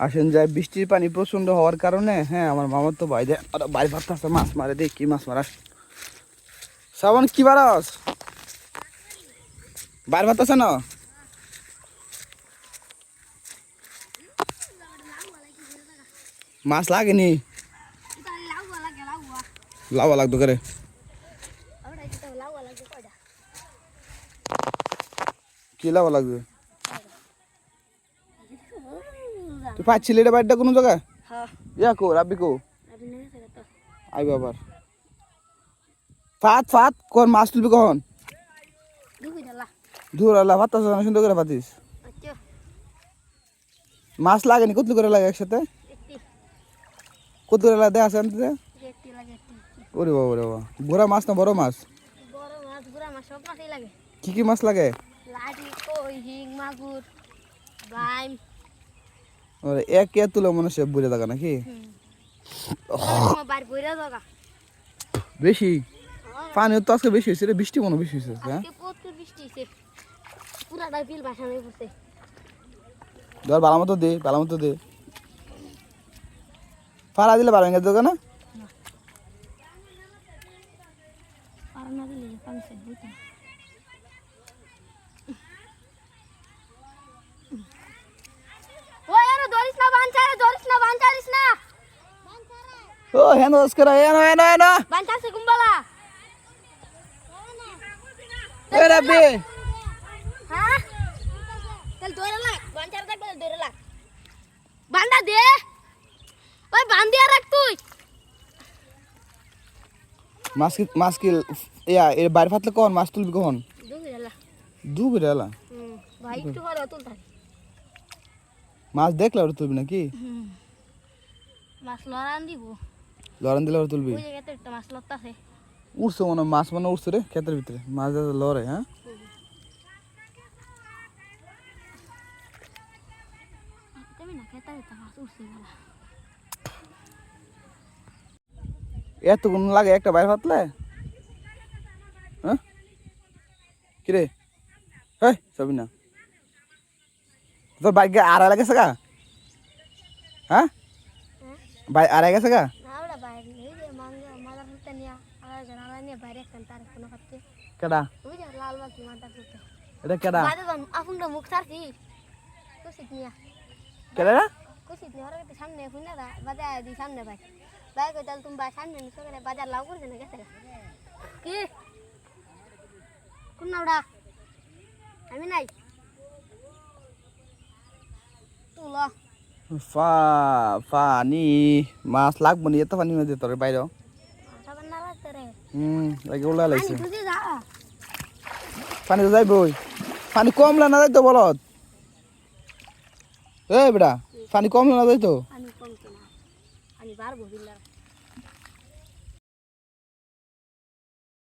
আসেন যায় বৃষ্টির পানি প্রচন্ড হওয়ার কারণে হ্যাঁ আমার মামার তো ভাই বাইরে ভাবতেছে মাছ মারে দেখ কি মাছ মারা শ্রাবণ কি বারস বাইরে ভাবতেছে না মাছ লাগেনি লাউয়া লাগতো করে কি লাউয়া লাগবে তুই পাচ্ছিলি রে বাড়িটা কোনো জায়গায় ইয়া কো রাব্বি কো আই বাবার ফাত ফাত কোন মাছ তুলবি কখন দূর আল্লাহ ভাত সুন্দর করে পাতিস মাছ লাগেনি কত করে লাগে একসাথে কত করে লাগে দেখা আছে ওরে বাবা রে বাবা গোড়া মাছ না বড় মাছ কি কি মাছ লাগে এক কে তুলে মনে সে বুঝে থাকা নাকি বেশি পানি তো আজকে বেশি হয়েছে রে বৃষ্টি মনে বেশি হয়েছে হ্যাঁ ধর ভালো মতো দে ফাড়া দিলে ভালো গেছে দোকানে ও হেন ওস্করা হেন বানচাছে কুম্বালা এ রাব্বি হ্যাঁ চল দৌড়া লাগ বানচার দেখ দৌড়া লাগ বান্দা দে ওই বান্দিয়া রাখ তুই মাছ কি ইয়া এর বাইরে ফাতলে কোন মাছ তুলবি কোন দু বিড়ালা ভাই একটু করে তুল থাক মাছ দেখলে আর তুলবি নাকি মাছ লড়ান দিব লড়ান দিলে আর তুলবি ওই জায়গাতে একটা মাছ লড়তাছে উঠছে মনে মাছ মনে উঠছে রে ক্ষেতের ভিতরে মাছ লড়ে হ্যাঁ তুমি না খেতে মাছ উঠছে বলা এতক্ষণ লাগে একটা বাইরে ফাতলে হ্যাঁ কিরে হ্যাঁ সবই না তোর বাইক আড়াই গেছে গা হ্যাঁ ভাই আড়াই গেছে গা কেডা এটা কেডা মুখ সারছি কেডা সামনে বাজার দি সামনে ভাই ভাই কইতাল তুমি ভাই সামনে সকালে বাজার লাউ করছে না গেছে কি কোন নাওড়া আমি নাই তুলো পানি মাছ লাগবো নি এত পানি মধ্যে তোর বাইরে লাগে ওলা লাগছে পানি তো যাইব পানি কমলা না যাইতো বলত এ বেটা পানি কমলা না যাইতো পানি কমছে না পানি বাড়বো বিল্লার